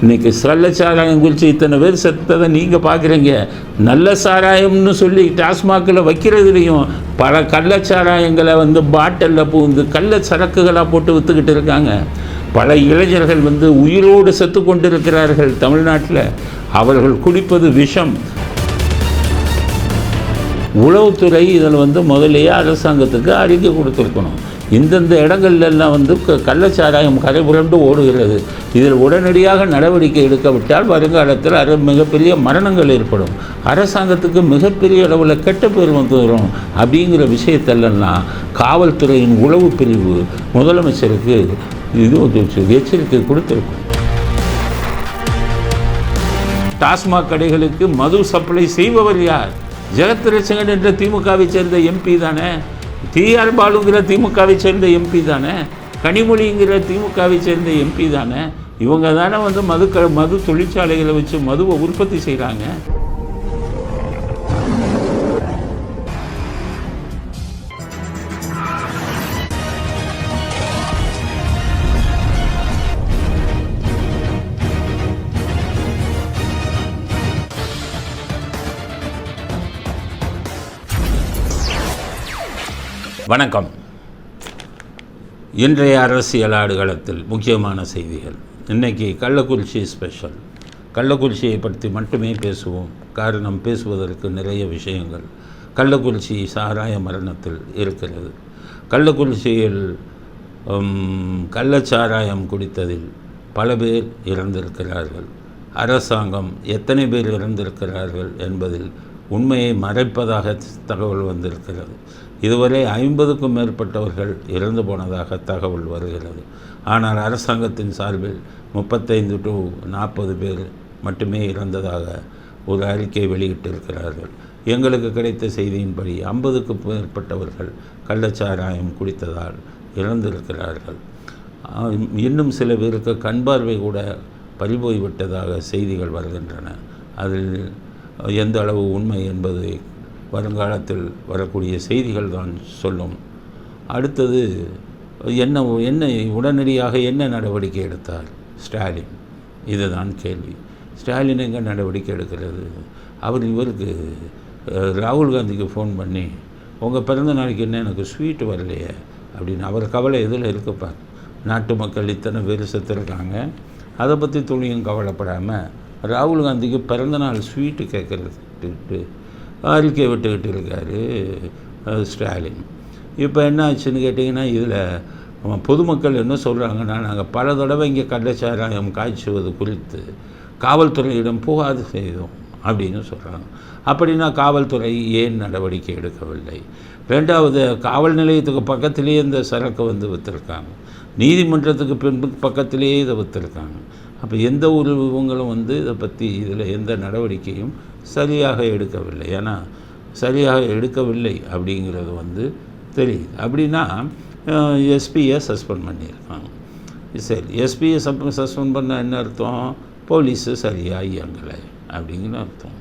இன்றைக்கி கள்ளச்சாராயம் குறித்து இத்தனை பேர் செத்ததை நீங்கள் பார்க்குறீங்க. நல்ல சாராயம்னு சொல்லி டாஸ்மாகில் வைக்கிறதுலையும் பல கள்ளச்சாராயங்களை பாட்டிலில் பூந்து கள்ள சரக்குகளாக போட்டு விற்றுக்கிட்டு இருக்காங்க. பல இளைஞர்கள் உயிரோடு செத்து கொண்டு இருக்கிறார்கள் தமிழ்நாட்டில். அவர்கள் குடிப்பது விஷம். உளவுத்துறை இதில் முதலையே அரசாங்கத்துக்கு அறிக்கை கொடுத்துருக்கணும். இந்தந்த இடங்கள்லாம் கள்ளச்சாராயம் கரை புரண்டு ஓடுகிறது. இதில் உடனடியாக நடவடிக்கை எடுக்கவிட்டால் வருங்காலத்தில் மிகப்பெரிய மரணங்கள் ஏற்படும். அரசாங்கத்துக்கு மிகப்பெரிய அளவில் கெட்ட பேர் வரும். அப்படிங்கிற விஷயத்தெல்லாம் காவல்துறையின் உளவு பிரிவு முதலமைச்சருக்கு எச்சரிக்கை கொடுத்துருக்கும். டாஸ்மாக் கடைகளுக்கு மது சப்ளை செய்பவர் யார்? ஜெகத்ரட்சகன் என்ற திமுகவை சேர்ந்த எம்பி தானே. டிஆர் பாலுங்கிற திமுகவை சேர்ந்த எம்பி தானே. கனிமொழிங்கிற திமுகவை சேர்ந்த எம்பி தானே. இவங்க தானே மது தொழிற்சாலைகளை வச்சு மதுவை உற்பத்தி செய்கிறாங்க. வணக்கம். இன்றைய அரசியல் ஆடுகளத்தில் முக்கியமான செய்திகள். இன்றைக்கி கள்ளக்குறிச்சி ஸ்பெஷல். கள்ளக்குறிச்சியை பற்றி மட்டுமே பேசுவோம். காரணம், பேசுவதற்கு நிறைய விஷயங்கள் கள்ளக்குறிச்சி சாராய மரணத்தில் இருக்கிறது. கள்ளக்குறிச்சியில் கள்ளச்சாராயம் குடித்ததில் பல பேர் இறந்திருக்கிறார்கள். அரசாங்கம் எத்தனை பேர் இறந்திருக்கிறார்கள் என்பதில் உண்மையை மறைப்பதாக தகவல் வந்திருக்கிறது. இதுவரை 50க்கும் மேற்பட்டவர்கள் இறந்து போனதாக தகவல் வருகிறது. ஆனால் அரசாங்கத்தின் சார்பில் 35 to 40 பேர் மட்டுமே இறந்ததாக ஒரு அறிக்கை வெளியிட்டிருக்கிறார்கள். எங்களுக்கு கிடைத்த செய்தியின்படி 50க்கும் மேற்பட்டவர்கள் கள்ளச்சாராயம் குடித்ததால் இறந்திருக்கிறார்கள். இன்னும் சில பேருக்கு கண் பார்வை கூட பறிபோய்விட்டதாக செய்திகள் வருகின்றன. அதில் எந்த அளவு உண்மை என்பதை வருங்காலத்தில் வரக்கூடிய செய்திகள் தான் சொல்லும். அடுத்தது என்ன உடனடியாக என்ன நடவடிக்கை எடுத்தார் ஸ்டாலின்? இதுதான் கேள்வி. ஸ்டாலின் எங்கே நடவடிக்கை எடுக்கிறது? இவருக்கு ராகுல் காந்திக்கு ஃபோன் பண்ணி, உங்கள் பிறந்த நாளைக்கு என்ன எனக்கு ஸ்வீட்டு வரலையே அப்படின்னு அவர் கவலை எதில் இருக்குப்பார். நாட்டு மக்கள் இத்தனை பேர் செத்துருக்காங்க, அதை பற்றி துளியும் கவலைப்படாமல் ராகுல் காந்திக்கு பிறந்தநாள் ஸ்வீட்டு கேட்குறதுட்டு அறிக்கை விட்டுக்கிட்டு இருக்கார் ஸ்டாலின். இப்போ என்ன ஆச்சுன்னு கேட்டிங்கன்னா, இதில் பொதுமக்கள் என்ன சொல்கிறாங்கன்னா, நாங்கள் பல தடவை இங்கே கள்ளச்சாராயம் காய்ச்சுவது குறித்து காவல்துறையிடம் புகார் செய்தோம் அப்படின்னு சொல்கிறாங்க. அப்படின்னா காவல்துறை ஏன் நடவடிக்கை எடுக்கவில்லை? ரெண்டாவது, காவல் நிலையத்துக்கு பக்கத்திலேயே இந்த சரக்கு விற்றுருக்காங்க. நீதிமன்றத்துக்கு பக்கத்திலேயே இதை விற்றுருக்காங்க. அப்போ எந்த ஒரு இவங்களும் இதை பற்றி இதில் எந்த நடவடிக்கையும் சரியாக எடுக்கவில்லை. ஏன்னா சரியாக எடுக்கவில்லை அப்படிங்கிறது தெரியுது. அப்படின்னா எஸ்பியை சஸ்பெண்ட் பண்ணியிருக்காங்க. சரி, எஸ்பியை சஸ்பெண்ட் பண்ண என்ன அர்த்தம்? போலீஸு சரியாக இயங்கலை அப்படிங்கிற அர்த்தம்.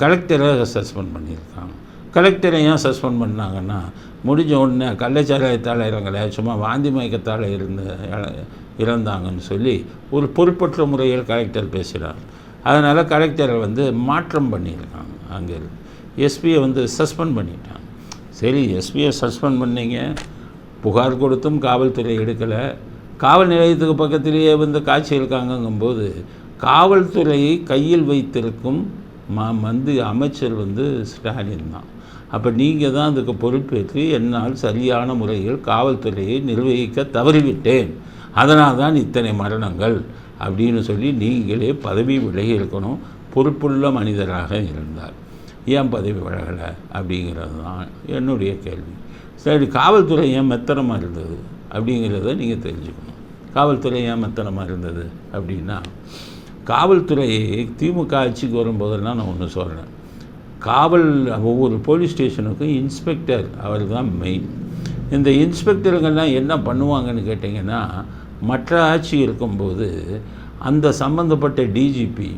கலெக்டரை சஸ்பெண்ட் பண்ணியிருக்காங்க. கலெக்டரை ஏன் சஸ்பெண்ட் பண்ணாங்கன்னா, முடிஞ்ச உடனே கள்ளச்சாராயத்தால் இறங்கலை, சும்மா வாந்தி மயக்கத்தால் இறந்தாங்கன்னு சொல்லி ஒரு பொறுப்பற்ற முறையில் கலெக்டர் பேசுகிறார். அதனால் கலெக்டரை மாற்றம் பண்ணியிருக்காங்க. அங்கே எஸ்பியை சஸ்பெண்ட் பண்ணிட்டாங்க. சரி, எஸ்பியை சஸ்பெண்ட் பண்ணிங்க, புகார் கொடுத்தும் காவல்துறை எடுக்கலை. காவல் நிலையத்துக்கு பக்கத்திலேயே காட்சி இருக்காங்கங்கும்போது காவல்துறையை கையில் வைத்திருக்கும் அமைச்சர் ஸ்டாலின் தான். அப்போ நீங்கள் தான் அதுக்கு பொறுப்பேற்று, என்னால் சரியான முறையில் காவல்துறையை நிர்வகிக்க தவறிவிட்டேன், அதனால் தான் இத்தனை மரணங்கள் அப்படின்னு சொல்லி நீங்களே பதவி விலகி இருக்கணும். பொறுப்புள்ள மனிதராக இருந்தார். ஏன் பதவி விலகலை அப்படிங்கிறது தான் என்னுடைய கேள்வி. சரி, காவல்துறை ஏன் மெத்தனமாக இருந்தது அப்படிங்கிறத நீங்கள் தெரிஞ்சுக்கணும். காவல்துறை ஏன் மெத்தனமாக இருந்தது அப்படின்னா, காவல்துறை திமுக ஆட்சிக்கு வரும்போதெல்லாம் நான் ஒன்று சொல்கிறேன். ஒவ்வொரு போலீஸ் ஸ்டேஷனுக்கும் இன்ஸ்பெக்டர் அவர் தான் மெயின். இந்த இன்ஸ்பெக்டருங்கெல்லாம் என்ன பண்ணுவாங்கன்னு கேட்டிங்கன்னா, மற்ற ஆட்சி இருக்கும்போது அந்த சம்மந்தப்பட்ட டிஜிபி,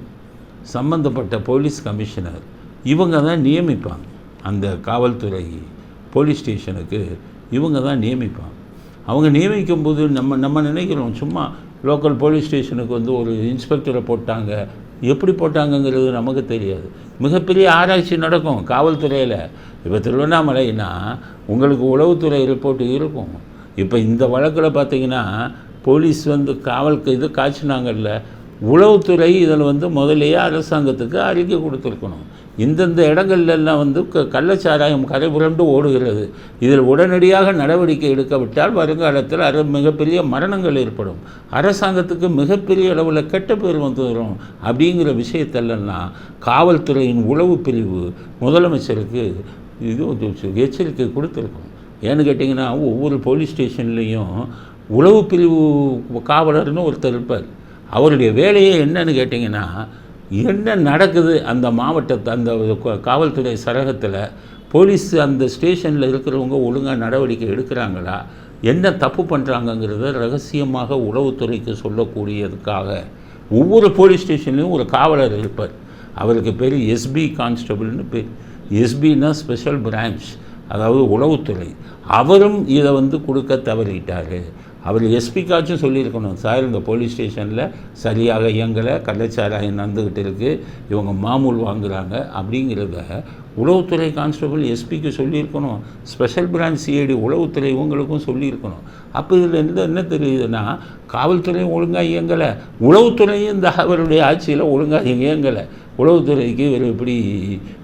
சம்மந்தப்பட்ட போலீஸ் கமிஷனர் இவங்க தான் நியமிப்பாங்க. அந்த காவல்துறை போலீஸ் ஸ்டேஷனுக்கு இவங்க தான் நியமிப்பாங்க. அவங்க நியமிக்கும்போது நம்ம நினைக்கிறோம், சும்மா லோக்கல் போலீஸ் ஸ்டேஷனுக்கு வந்து ஒரு இன்ஸ்பெக்டரை போட்டாங்க. எப்படி போட்டாங்கங்கிறது நமக்கு தெரியாது. மிகப்பெரிய ஆராய்ச்சி நடக்கும் காவல்துறையில். இப்போ திருவண்ணாமலைன்னா உங்களுக்கு உளவுத்துறை ரிப்போர்ட் இருக்கும். இப்போ இந்த வழக்கில் பார்த்தீங்கன்னா போலீஸ் வந்து காவலுக்கு காய்ச்சினாங்கல்ல, உளவுத்துறை இதில் வந்து முதலையே அரசாங்கத்துக்கு அறிக்கை கொடுத்துருக்கணும். இந்தந்த இடங்கள்லாம் வந்து கள்ளச்சாராயம் கரை புரண்டு ஓடுகிறது. இதில் உடனடியாக நடவடிக்கை எடுக்கவிட்டால் வருங்காலத்தில் மிகப்பெரிய மரணங்கள் ஏற்படும், அரசாங்கத்துக்கு மிகப்பெரிய அளவில் கெட்ட பேர் வந்துடும். அப்படிங்கிற விஷயத்தெல்லாம் காவல்துறையின் உளவு பிரிவு முதலமைச்சருக்கு எச்சரிக்கை கொடுத்துருக்கோம். ஏன்னு கேட்டிங்கன்னா ஒவ்வொரு போலீஸ் ஸ்டேஷன்லேயும் உளவு பிரிவு காவலர்னு ஒருத்தர் இருப்பார். அவருடைய வேலையே என்னன்னு கேட்டிங்கன்னா, என்ன நடக்குது அந்த மாவட்டத்தை, அந்த காவல்துறை சரகத்தில் போலீஸ் அந்த ஸ்டேஷனில் இருக்கிறவங்க ஒழுங்காக நடவடிக்கை எடுக்கிறாங்களா, என்ன தப்பு பண்ணுறாங்கங்கிறத ரகசியமாக உளவுத்துறைக்கு சொல்லக்கூடியதுக்காக ஒவ்வொரு போலீஸ் ஸ்டேஷன்லேயும் ஒரு காவலர் இருப்பார். அவருக்கு பேர் எஸ்பி கான்ஸ்டபிள்னு பேர். எஸ்பின்னா ஸ்பெஷல் பிரான்ச், அதாவது உளவுத்துறை. அவரும் இதை வந்து கொடுக்க தவறிட்டார். அவர் எஸ்பிக்காச்சும் சொல்லியிருக்கணும், சார் இந்த போலீஸ் ஸ்டேஷனில் சரியாக இயங்கலை, கள்ளச்சாராயம் நடந்துக்கிட்டு இருக்குது, இவங்க மாமூல் வாங்குகிறாங்க அப்படிங்கிறத உளவுத்துறை கான்ஸ்டபிள் எஸ்பிக்கு சொல்லியிருக்கணும். ஸ்பெஷல் பிரான்ச் சிஐடி உளவுத்துறை இவங்களுக்கும் சொல்லியிருக்கணும். அப்போ இதில் என்ன தெரியுதுன்னா, காவல்துறையும் ஒழுங்காக இயங்கலை, உளவுத்துறையும் இந்த அவருடைய ஆட்சியில் ஒழுங்காக இயங்கலை. உளவுத்துறைக்கு இவர்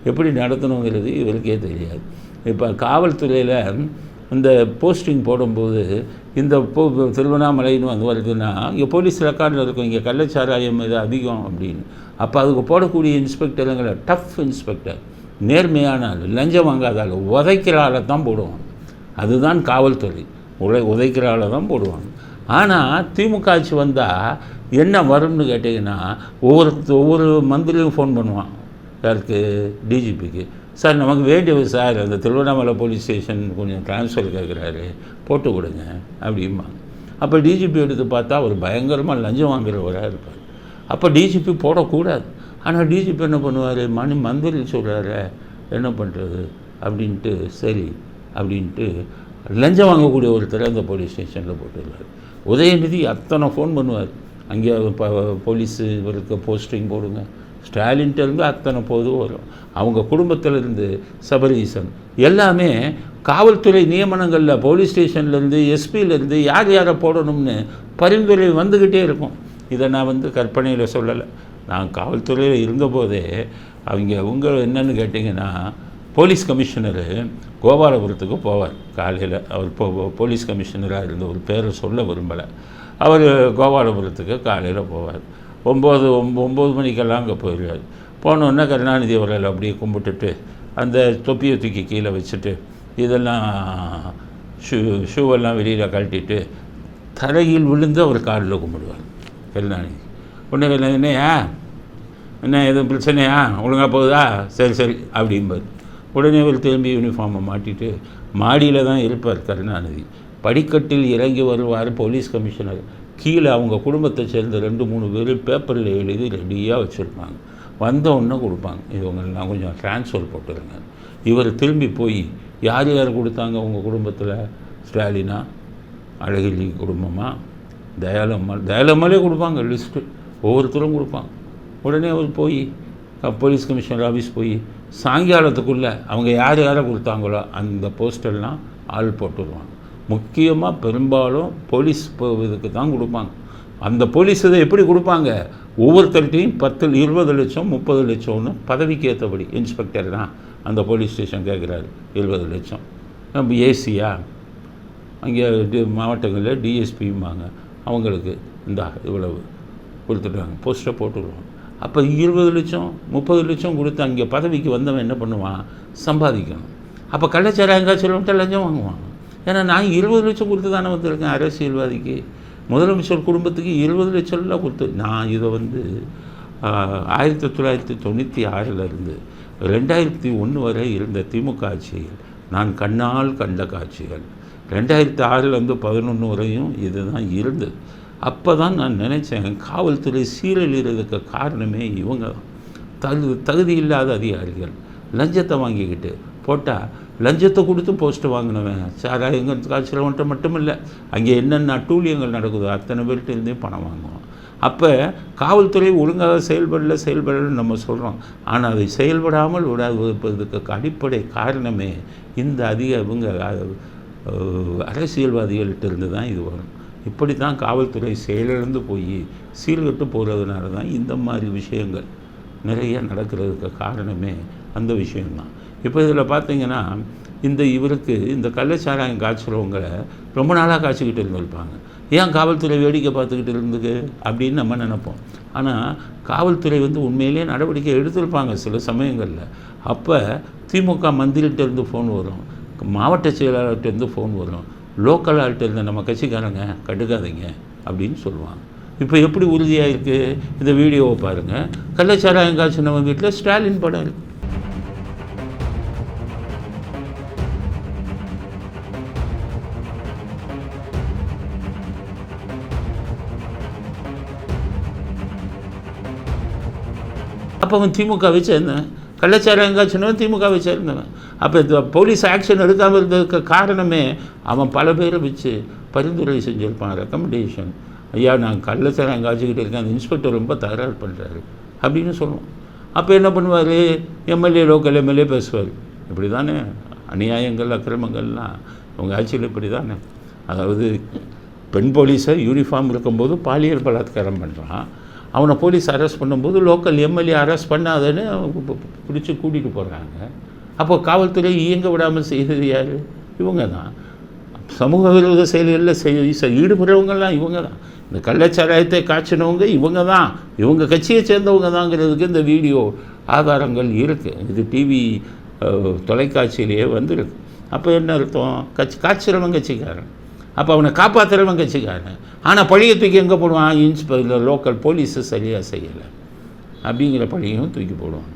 எப்படி நடத்தணுங்கிறது இவருக்கே தெரியாது. இப்போ காவல்துறையில் இந்த போஸ்டிங் போடும்போது இந்த திருவண்ணாமலைன்னு வந்து வருதுன்னா, இங்கே போலீஸ் ரெக்கார்டில் இருக்கும் இங்கே கள்ளச்சாராயம் இது அதிகம் அப்படின்னு. அப்போ அதுக்கு போடக்கூடிய இன்ஸ்பெக்டருங்கிற டஃப் இன்ஸ்பெக்டர், நேர்மையான ஆள், லஞ்சம் வாங்காத ஆள், உதைக்கிற ஆளை தான் போடுவாங்க. அதுதான் காவல்துறை, உதைக்கிற ஆளை தான் போடுவாங்க. ஆனால் திமுக ஆட்சி வந்தால் என்ன வரும்னு கேட்டிங்கன்னா, ஒவ்வொரு மந்திரியும் ஃபோன் பண்ணுவான். யாருக்கு? டிஜிபிக்கு. சார் நமக்கு வேண்டியது சார், அந்த திருவண்ணாமலை போலீஸ் ஸ்டேஷன் கொஞ்சம் ட்ரான்ஸ்ஃபர் கேட்குறாரு, போட்டு கொடுங்க அப்படிம்பாங்க. அப்போ டிஜிபி எடுத்து பார்த்தா அவர் பயங்கரமாக லஞ்சம் வாங்குறவராக இருப்பார். அப்போ டிஜிபி போடக்கூடாது. ஆனால் டிஜிபி என்ன பண்ணுவார், மந்திரி சொல்கிறாரு என்ன பண்ணுறது அப்படின்ட்டு, சரி அப்படின்ட்டு லஞ்சம் வாங்கக்கூடிய ஒருத்தர் அந்த போலீஸ் ஸ்டேஷனில் போட்டுருவார். உதயநிதி அத்தனை ஃபோன் பண்ணுவார், அங்கே போலீஸு இவருக்கு போஸ்டிங் போடுங்க. ஸ்டாலின்கிட்டருந்து அத்தனை போது வரும். அவங்க குடும்பத்திலேருந்து சபரீசன் எல்லாமே காவல்துறை நியமனங்களில் போலீஸ் ஸ்டேஷன்லேருந்து எஸ்பியிலேருந்து யாரை போடணும்னு பரிந்துரை வந்துக்கிட்டே இருக்கும். இதை நான் வந்து கற்பனையில் சொல்லலை. நான் காவல்துறையில் இருந்தபோதே அவங்க என்னென்னு கேட்டிங்கன்னா, போலீஸ் கமிஷனரு கோபாலபுரத்துக்கு போவார் காலையில். அவர் போலீஸ் கமிஷனராக இருந்த ஒரு பேரை சொல்ல விரும்பலை. அவர் கோபாலபுரத்துக்கு காலையில் போவார். 9 மணிக்கெல்லாம் அங்கே போயிடுவார். போனோன்னே கருணாநிதி அவர்கள் அப்படியே கும்பிட்டுட்டு அந்த தொப்பியை தூக்கி கீழே வச்சுட்டு இதெல்லாம் ஷூவெல்லாம் வெளியில் கழட்டிட்டு தரையில் விழுந்து அவர் காலில் கும்பிடுவார் கருணாநிதி. உடனே என்ன எதுவும் பிரச்சனையா, ஒழுங்காக போகுதா, சரி அப்படிம்பார். உடனே அவர் திரும்பி யூனிஃபார்மை மாட்டிட்டு மாடியில் தான் இருப்பார் கருணாநிதி. படிக்கட்டில் இறங்கி வருவார் போலீஸ் கமிஷனர். கீழே அவங்க குடும்பத்தை சேர்ந்த 2-3 பேர் பேப்பரில் எழுதி ரெடியாக வச்சுருப்பாங்க. வந்தோடனே கொடுப்பாங்க, இவங்கெல்லாம் கொஞ்சம் ட்ரான்ஸ்ஃபர் போட்டுருங்க. இவர் திரும்பி போய் யார் கொடுத்தாங்க உங்கள் குடும்பத்தில், ஸ்டாலினா, அழகிரி குடும்பமா, தயாளம்மாலே கொடுப்பாங்க லிஸ்ட்டு, ஒவ்வொருத்தரும் கொடுப்பாங்க. உடனே அவர் போய் போலீஸ் கமிஷனர் ஆஃபீஸ் போய் சாயங்காலத்துக்குள்ளே அவங்க யாரை கொடுத்தாங்களோ அந்த போஸ்டெல்லாம் ஆள் போட்டுருவாங்க. முக்கியமாக பெரும்பாலும் போலீஸ் இதுக்கு தான் கொடுப்பாங்க. அந்த போலீஸ் இதை எப்படி கொடுப்பாங்க, ஒவ்வொருத்தர்கிட்டையும் 10, 20 லட்சம் 30 லட்சம்னு பதவிக்கு ஏற்றபடி. இன்ஸ்பெக்டர் தான் அந்த போலீஸ் ஸ்டேஷன் கேட்குறாரு 20 லட்சம். நம்ம ஏசியா அங்கே மாவட்டங்களில் டிஎஸ்பிம்பாங்க, அவங்களுக்கு இவ்வளவு கொடுத்துட்டாங்க, போஸ்ட்டை போட்டுருவாங்க. அப்போ 20 லட்சம் 30 லட்சம் கொடுத்து அங்கே பதவிக்கு வந்தவன் என்ன பண்ணுவான், சம்பாதிக்கணும். அப்போ கள்ளச்சாராயம் காய்ச்சல் லஞ்சம் வாங்குவான். ஏன்னா நான் 20 லட்சம் கொடுத்து தானே வந்திருக்கேன் அரசியல்வாதிக்கு, முதலமைச்சர் குடும்பத்துக்கு 20 லட்சம்லாம் கொடுத்து. நான் இதை வந்து 1996 2001 வரை இருந்த திமுக ஆட்சியில் நான் கண்ணால் கண்ட காட்சிகள். 2006 11 வரையும் இது தான் இருந்தது. அப்போ தான் நான் நினச்சேன், காவல்துறை சீரழிகிறதுக்கு காரணமே இவங்க தான். தகுதி இல்லாத அதிகாரிகள் லஞ்சத்தை வாங்கிக்கிட்டு போட்டால் லஞ்சத்தை கொடுத்து போஸ்ட்டு வாங்கினவன் சாராயங்கள் காய்ச்சலவன்ட்ட மட்டும் இல்லை, அங்கே என்னென்ன அட்டூழியங்கள் நடக்குதோ அத்தனை பேர்கிட்டருந்தே பணம் வாங்குவோம். அப்போ காவல்துறை ஒழுங்காக செயல்படலன்னு நம்ம சொல்கிறோம். ஆனால் அதை செயல்படாமல் விடாததுக்கு அடிப்படை காரணமே இந்த இவங்க அரசியல்வாதிகள்கிட்ட இருந்து தான் இது வரும். இப்படி தான் காவல்துறை செயலிழந்து போய் சீர்கட்டு போகிறதுனால தான் இந்த மாதிரி விஷயங்கள் நிறைய நடக்கிறதுக்கு காரணமே அந்த விஷயம்தான். இப்போ இதில் பார்த்திங்கன்னா இவருக்கு இந்த கள்ளச்சாராயம் காய்ச்சலவங்களை ரொம்ப நாளாக காய்ச்சிக்கிட்டு இருந்திருப்பாங்க. ஏன் காவல்துறை வேடிக்கை பார்த்துக்கிட்டு இருந்துக்கு அப்படின்னு நம்ம நினைப்போம். ஆனால் காவல்துறை உண்மையிலே நடவடிக்கை எடுத்திருப்பாங்க சில சமயங்களில். அப்போ திமுக மந்திரிகிட்டேருந்து ஃபோன் வரும், மாவட்ட செயலாளர்கிட்டேருந்து ஃபோன் வரும், லோக்கல் ஆள்கிட்ட நம்ம கட்சிக்காரங்க கண்டுக்காதீங்க அப்படின்னு சொல்லுவாங்க. இப்போ எப்படி உறுதியாக இருக்குது? இந்த வீடியோவை பாருங்கள். கள்ளச்சாராயம் காய்ச்சினவங்க வீட்டில் ஸ்டாலின் படம் இருக்குது. அப்போ அவன் திமுகவை சேர்ந்தவன், கள்ளச்சாராயம் காய்ச்சினவன் திமுகவை சேர்ந்தவன். அப்போ இந்த போலீஸ் ஆக்ஷன் எடுக்காமல் இருந்ததுக்கு காரணமே அவன் பல பேரை வச்சு பரிந்துரை செஞ்சுருப்பான், ரெக்கமெண்டேஷன். ஐயா நான் கள்ளச்சாராயம் காய்ச்சிக்கிட்டு இருக்கேன், அந்த இன்ஸ்பெக்டர் ரொம்ப தகராறு பண்ணுறாரு அப்படின்னு சொல்லுவோம். அப்போ என்ன பண்ணுவார்? எம்எல்ஏ லோக்கல் எம்எல்ஏ பேசுவார். இப்படி தானே அநியாயங்கள் அக்கிரமங்கள்லாம் அவங்க ஆட்சியில் இப்படி தானே. அதாவது பெண் போலீஸை யூனிஃபார்ம் இருக்கும்போது பாலியல் பலாத்காரம் பண்ணுறான், அவனை போலீஸ் அரெஸ்ட் பண்ணும்போது லோக்கல் எம்எல்ஏ அரெஸ்ட் பண்ணாதன்னு பிடிச்சி கூட்டிகிட்டு போகிறாங்க. அப்போ காவல்துறை இயங்க விடாமல் செய்தது யார்? இவங்க தான். சமூக விரோத செயல்களில் ஈடுபடுறவங்கெல்லாம் இவங்க தான். இந்த கள்ளச்சாராயத்தை காய்ச்சினவங்க இவங்க தான், இவங்க கட்சியை சேர்ந்தவங்க தாங்கிறதுக்கு இந்த வீடியோ ஆதாரங்கள் இருக்குது. இது டிவி தொலைக்காட்சியிலேயே வந்துருக்கு. அப்போ என்ன அர்த்தம்? காய்ச்சிறவன் கட்சிக்காரன், அப்போ அவனை காப்பாற்றுறவன் கட்சிக்காரன். ஆனால் பழியை தூக்கி எங்கே போடுவான்? லோக்கல் போலீஸு சரியாக செய்யலை அப்படிங்கிற பழியும் தூக்கி போடுவாங்க.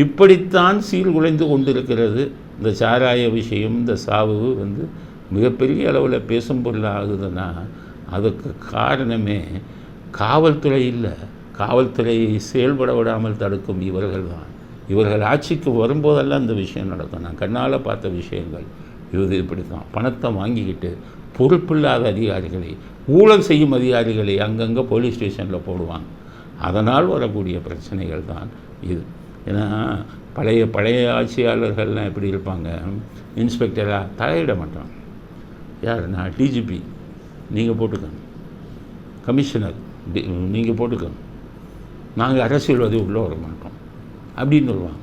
இப்படித்தான் சீர்குலைந்து கொண்டிருக்கிறது இந்த சாராய விஷயம். இந்த சாவு மிகப்பெரிய அளவில் பேசும் பொருளாக ஆகுதுன்னா அதுக்கு காரணமே காவல்துறை இல்லை, காவல்துறை செயல்பட விடாமல் தடுக்கும் இவர்கள் தான். இவர்கள் ஆட்சிக்கு வரும்போதெல்லாம் இந்த விஷயம் நடக்கும். நான் கண்ணால் பார்த்த விஷயங்கள் இப்படி தான். பணத்தை வாங்கிக்கிட்டு பொறுப்பில்லாத அதிகாரிகளை, ஊழல் செய்யும் அதிகாரிகளை அங்கங்கே போலீஸ் ஸ்டேஷனில் போடுவாங்க. அதனால் வரக்கூடிய பிரச்சனைகள் தான் இது. ஏன்னா பழைய ஆட்சியாளர்கள்லாம் எப்படி இருப்பாங்க? இன்ஸ்பெக்டராக தலையிட மாட்டாங்க. யார்? நான் டிஜிபி நீங்கள் போட்டுக்கோங்க, கமிஷனர் நீங்கள் போட்டுக்கோங்க, நாங்கள் அரசியல்வாதி உள்ளே வர மாட்டோம் அப்படின்னு சொல்லுவாங்க.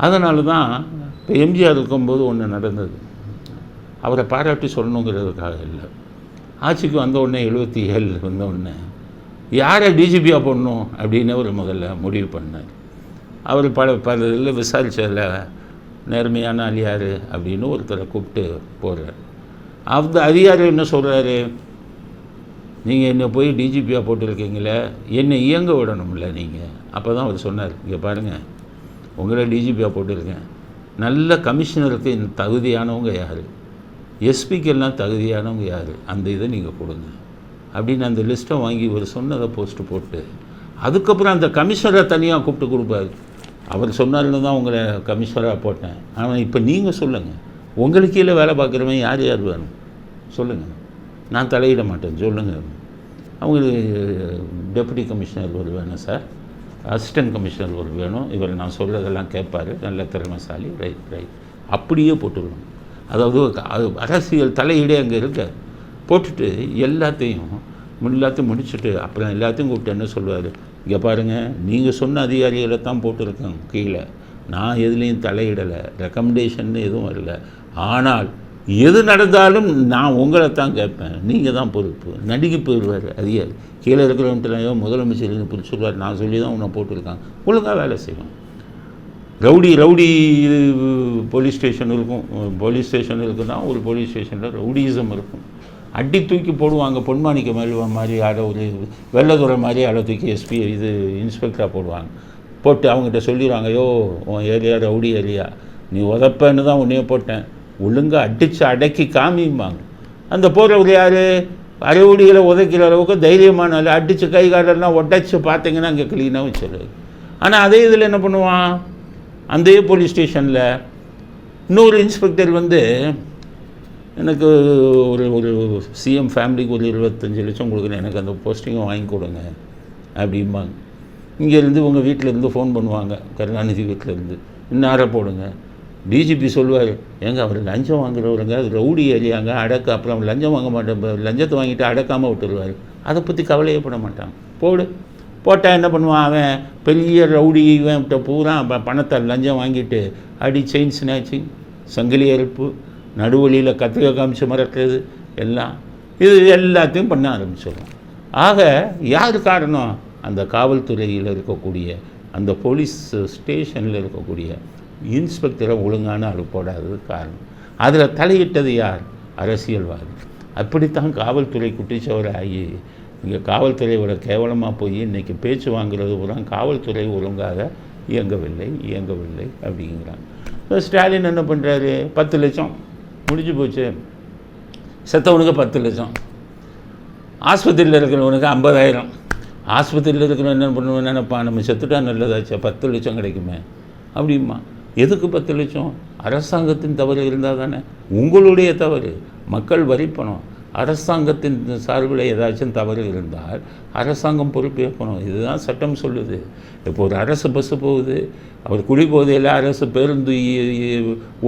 அதனால தான் இப்போ எம்ஜிஆர் இருக்கும்போது ஒன்று நடந்தது. அவரை பாராட்டி சொல்லணுங்கிறதுக்காக இல்லை, ஆட்சிக்கு வந்த உடனே 77 வந்த உடனே யாரை டிஜிபியாக போடணும் அப்படின்னு அவர் முதல்ல முடிவு பண்ணார். அவர் பல இதில் விசாரிச்சதில் நேர்மையான ஆள் யார் அப்படின்னு ஒருத்தரை கூப்பிட்டு போகிறார். அந்த அதிகாரி என்ன சொல்கிறாரு? நீங்கள் என்னை போய் டிஜிபியாக போட்டிருக்கீங்களே, என்னை இயங்க விடணும்ல நீங்கள். அப்போ தான் அவர் சொன்னார், இங்கே பாருங்கள், உங்களை டிஜிபியாக போட்டிருக்கேன், நல்ல கமிஷனருக்கு தகுதியானவங்க யார், எஸ்பிக்கெல்லாம் தகுதியானவங்க யார், அந்த இதை நீங்கள் கொடுங்க அப்படின்னு அந்த லிஸ்ட்டை வாங்கி ஒரு சொன்னதை போஸ்ட்டு போட்டு அதுக்கப்புறம் அந்த கமிஷனரை தனியாக கூப்பிட்டு கொடுப்பாரு. அவர் சொன்னார்னு தான் உங்களை கமிஷனராக போட்டேன். ஆனால் இப்போ நீங்கள் சொல்லுங்கள், உங்களுக்கு கீழே வேலை பார்க்குறவன் யார் வேணும் சொல்லுங்கள், நான் தலையிட மாட்டேன் சொல்லுங்கள். அவங்களுக்கு டெப்யூட்டி கமிஷனர் ஒரு வேணும் சார், அசிஸ்டன்ட் கமிஷனர் ஒரு வேணும், இவர் நான் சொல்கிறதெல்லாம் கேட்பார், நல்ல திறமைசாலி, ரைட் அப்படியே போட்டுருவோம். அதாவது அரசியல் தலையீடே அங்கே இருக்க போட்டுட்டு எல்லாத்தையும் முடிச்சுட்டு அப்புறம் எல்லாத்தையும் கூப்பிட்டு என்ன சொல்லுவார்? இங்கே பாருங்கள், நீங்கள் சொன்ன அதிகாரிகளை தான் போட்டிருக்கேன் கீழே, நான் எதுலேயும் தலையிடலை, ரெக்கமெண்டேஷன் எதுவும் வரல, ஆனால் எது நடந்தாலும் நான் உங்களை தான் கேட்பேன், நீங்கள் தான் பொறுப்பு. நடுங்கி போயிடுவார் அதிகாரி. கீழே இருக்கிறவன்ட்டு முதலமைச்சர் பிடிச்சி சொல்வார், நான் சொல்லி தான் உன்னை போட்டிருக்காங்க, ஒழுங்காக வேலை செய்வோம். ரவுடி போலீஸ் ஸ்டேஷன் இருக்கும், போலீஸ் ஸ்டேஷன் இருக்குன்னா ஒரு போலீஸ் ஸ்டேஷனில் ரவுடிசம் இருக்கும். அடி தூக்கி போடுவாங்க, பொன்மாணிக்க மாதிரி யாரோ ஒரு வெள்ளதுறை மாதிரி யாரோ தூக்கி எஸ்பி இன்ஸ்பெக்டராக போடுவாங்க. போட்டு அவங்ககிட்ட சொல்லிடுவாங்க, யோ உன் ஏரியா ரவுடி ஏரியா, நீ உதப்பேன்னு தான் உன்னையே போட்டேன், ஒழுங்காக அடித்து அடக்கி காமிப்பாங்க. அந்த போகிறவர் யார்? ரவுடிகளை உதைக்கிற அளவுக்கு தைரியமான அடித்து கை காலெல்லாம் உடைச்சி பார்த்தீங்கன்னா அங்கே க்ளீனாக வச்சிருவாரு. ஆனால் அதே இதில் என்ன பண்ணுவான்? அந்த போலீஸ் ஸ்டேஷனில் இன்னொரு இன்ஸ்பெக்டர் வந்து எனக்கு ஒரு ஒரு சிஎம் ஃபேமிலிக்கு ஒரு 25 லட்சம் கொடுக்குறேன், எனக்கு அந்த போஸ்டிங்கை வாங்கி கொடுங்க அப்படிம்பாங்க. இங்கேருந்து உங்கள் வீட்டிலேருந்து ஃபோன் பண்ணுவாங்க, கருணாநிதி வீட்டிலேருந்து, இன்னாரை போடுங்க. டிஜிபி சொல்லுவார், ஏங்க அவர் லஞ்சம் வாங்குறவருங்க, அது ரவுடி ஏரியாங்க, அப்புறம் லஞ்சம் வாங்க மாட்டேன், லஞ்சத்தை வாங்கிட்டு அடக்காமல் விட்டுருவார். அதை பற்றி கவலையப்பட மாட்டாங்க. போட்டால் என்ன பண்ணுவான், அவன் பெரிய ரவுடி, இவன் பூரா பணத்தை லஞ்சம் வாங்கிட்டு அடி, செயின் ஸ்நாச்சிங், சங்கிலி அறுப்பு, நடுவழியில் கத்திரிக்கை காமிச்சு மறக்கிறது, எல்லாம் இது எல்லாத்தையும் பண்ண ஆரம்பிச்சிடும். ஆக யார் காரணம்? அந்த காவல்துறையில் இருக்கக்கூடிய, அந்த போலீஸ் ஸ்டேஷனில் இருக்கக்கூடிய இன்ஸ்பெக்டரை ஒழுங்கான ஆள் போடாதது காரணம். அதில் தலையிட்டது யார்? அரசியல்வாதி. அப்படித்தான் காவல்துறை குட்டிச்சவராகி இங்கே காவல்துறையோட கேவலமாக போய் இன்றைக்கி பேச்சு வாங்குறது பூரா காவல்துறை ஒழுங்காக இயங்கவில்லை அப்படிங்கிறாங்க. ஸ்டாலின் என்ன பண்ணுறாரு? 10 லட்சம் முடிஞ்சு போச்சு, செத்தவனுக்கு 10 லட்சம், ஆஸ்பத்திரியில் இருக்கிறவனுக்கு 50,000. ஆஸ்பத்திரியில் இருக்கிறவன் என்ன பண்ணுவேன் நினைப்பான், நம்ம செத்துட்டா நல்லதாச்சா, 10 லட்சம் கிடைக்குமே அப்படிமா. எதுக்கு 10 லட்சம்? அரசாங்கத்தின் தவறு இருந்தால் தானே. உங்களுடைய தவறு, மக்கள் வரி பணம், அரசாங்கத்தின் சார்பில் ஏதாச்சும் தவறு இருந்தால் அரசாங்கம் பொறுப்பேற்கணும். இதுதான் சட்டம் சொல்லுது. இப்போ ஒரு அரசு பஸ்ஸு போகுது, அவர் குடிபோதையில் அரசு பேருந்து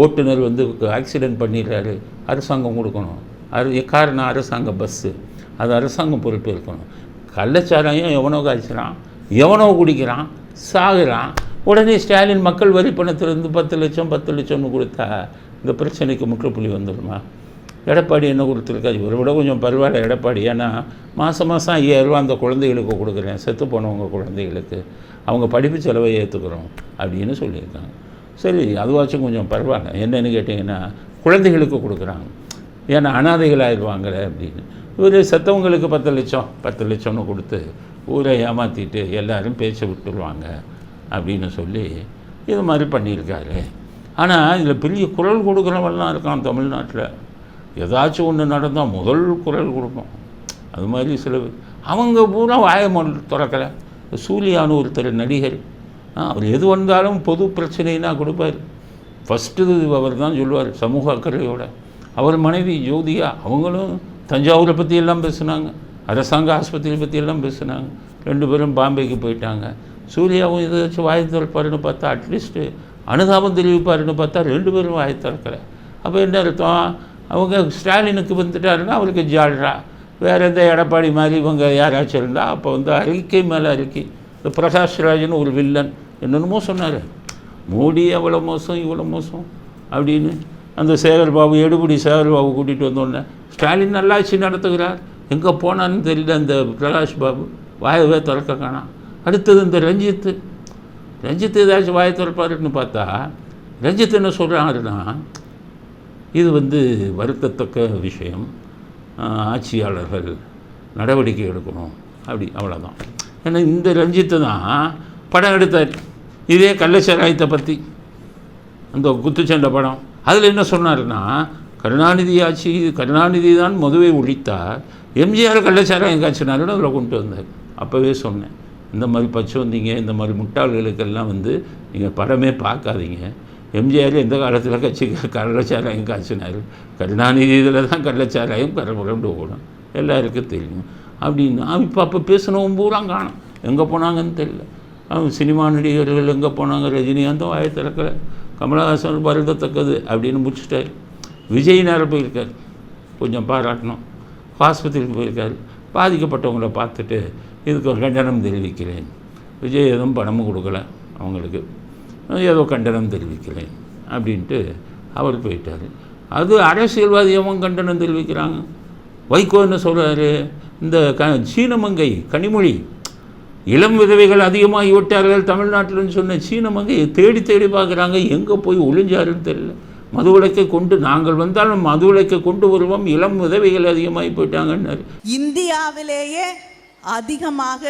ஓட்டுநர் வந்து ஆக்சிடெண்ட் பண்ணிடுறாரு, அரசாங்கம் கொடுக்கணும். காரணம் அரசாங்க பஸ்ஸு, அது அரசாங்கம் பொறுப்பேற்கணும். கள்ளச்சாராயம் எவனோ காய்ச்சிறான், எவனோ குடிக்கிறான், சாகுறான். உடனே ஸ்டாலின் மக்கள் வரி பணத்திலிருந்து 10 லட்சம்னு கொடுத்தா இந்த பிரச்சனைக்கு முற்றுப்புள்ளி வந்துடுமா? எடப்பாடி என்ன கொடுத்துருக்காரு? இவரை விட கொஞ்சம் பரவாயில்ல எடப்பாடி. ஏன்னா மாதம் 5,000 ரூபா அந்த குழந்தைகளுக்கு கொடுக்குறேன், செத்து போனவங்க குழந்தைகளுக்கு, அவங்க படிப்பு செலவை ஏற்றுக்கிறோம் அப்படின்னு சொல்லியிருக்காங்க. சரி, அதுவாச்சும் கொஞ்சம் பரவாயில்ல. என்னென்னு கேட்டிங்கன்னா, குழந்தைகளுக்கு கொடுக்குறாங்க, ஏன்னா அனாதைகளாகிடுவாங்களே அப்படின்னு. இவர் செத்தவங்களுக்கு 10 லட்சம்னு கொடுத்து ஊரை ஏமாற்றிட்டு எல்லோரும் பேச்சை விட்டுருவாங்க அப்படின்னு சொல்லி இது மாதிரி பண்ணியிருக்காரு. ஆனால் இதில் பெரிய குரல் கொடுக்குறவெல்லாம் இருக்கான் தமிழ்நாட்டில். ஏதாச்சும் ஒன்று நடந்தால் முதல் குரல் கொடுப்போம். அது மாதிரி சில அவங்க பூரா வாயமொழி திறக்கலை. சூர்யான்னு ஒருத்தர் நடிகர், அவர் எது வந்தாலும் பொது பிரச்சனைனா கொடுப்பார். ஃபஸ்ட்டு அவர் தான் சொல்லுவார் சமூக அக்கறையோட. அவர் மனைவி ஜோதியா, அவங்களும் தஞ்சாவூரை பற்றி எல்லாம் பேசுனாங்க, அரசாங்க ஆஸ்பத்திரி பற்றி எல்லாம் பேசுனாங்க. 2 பேரும் பாம்பேக்கு போயிட்டாங்க. சூர்யாவும் ஏதாச்சும் வாய் திறப்பாருன்னு பார்த்தா, அட்லீஸ்ட்டு அனுதாபம் தெரிவிப்பாருன்னு பார்த்தா 2 பேரும் வாய் திறக்கலை. அப்போ என்ன அர்த்தம்? அவங்க ஸ்டாலினுக்கு வந்துட்டாருன்னா அவருக்கு ஜால்ரா. வேறு எந்த எடப்பாடி மாதிரி இவங்க யாராச்சும் இருந்தால் அப்போ வந்து அறிக்கை மேலே அறிக்கை. இந்த பிரகாஷ் ராஜ்னு ஒரு வில்லன் என்னென்னமோ சொன்னார், மோடி அவ்வளோ மோசம் இவ்வளோ மோசம் அப்படின்னு. அந்த சேகர்பாபு, எடுபடி சேகர்பாபு கூட்டிகிட்டு வந்தோடனே ஸ்டாலின் நல்லாட்சி நடத்துகிறார், எங்கே போனான்னு தெரியல அந்த பிரகாஷ் பாபு, வாயவே திறக்க காணாம். அடுத்தது இந்த ரஞ்சித் ஏதாச்சும் வாயை திறப்பாருன்னு பார்த்தா ரஞ்சித் என்ன சொல்கிறாருன்னா, இது வந்து வருத்தத்தக்க விஷயம், ஆட்சியாளர்கள் நடவடிக்கை எடுக்கணும் அப்படி, அவ்வளோதான். ஏன்னா இந்த ரஞ்சித்து தான் படம் எடுத்தார் இதே கள்ளச்சாராயத்தை பற்றி, அந்த குத்துச்சண்டை படம். அதில் என்ன சொன்னார்னா, கருணாநிதி தான் மதுவை ஒழித்தார், எம்ஜிஆர் கள்ளச்சாராயம் காய்ச்சினாருன்னு அதில் கொண்டு வந்தார். அப்போவே சொன்னேன், இந்த மாதிரி பச்சோந்திங்க, இந்த மாதிரி முட்டாள்களுக்கெல்லாம் வந்து நீங்கள் படமே பார்க்காதீங்க. எம்ஜிஆர் எந்த காலத்தில் கள்ளச்சாராயம் காய்ச்சினார், கருணாநிதி இதில் தான் கள்ளச்சாராயம் கரபுரண்டு ஓடும், எல்லாருக்கும் தெரியும் அப்படின்னு. இப்போ அப்போ பேசினவன் பூரா காணும், எங்கே போனாங்கன்னு தெரியல. அவங்க சினிமா நடிகர்கள் எங்கே போனாங்க? ரஜினிகாந்தும் வாயை திறக்கலை, கமலஹாசன் வருந்தத்தக்கது அப்படின்னு முடிச்சுட்டார். விஜய் நேரம் போயிருக்கார், கொஞ்சம் பாராட்டணும். ஆஸ்பத்திரிக்கு போயிருக்கார், பாதிக்கப்பட்டவங்கள பார்த்துட்டு இதுக்கு ஒரு கண்டனம் தெரிவிக்கிறேன், விஜய் எதுவும் பணமும் கொடுக்கல அவங்களுக்கு, ஏதோ கண்டனம் தெரிவிக்கிறேன் அப்படின்ட்டு அவர் போயிட்டார். அது அரசியல்வாதியவும் கண்டனம் தெரிவிக்கிறாங்க. வைகோ என்ன சொல்கிறாரு, இந்த சீனமங்கை கனிமொழி, இளம் விதவைகள் அதிகமாகி விட்டார்கள் தமிழ்நாட்டில்னு சொன்ன சீனமங்கையை தேடி பார்க்குறாங்க, எங்கே போய் ஒளிஞ்சாருன்னு தெரியல. மதுவிலக்கை கொண்டு நாங்கள் வந்தாலும் மதுவிலக்கை கொண்டு வருவோம், இளம் விதவைகள் அதிகமாகி போயிட்டாங்கன்னாரு. இந்தியாவிலேயே அதிகமாக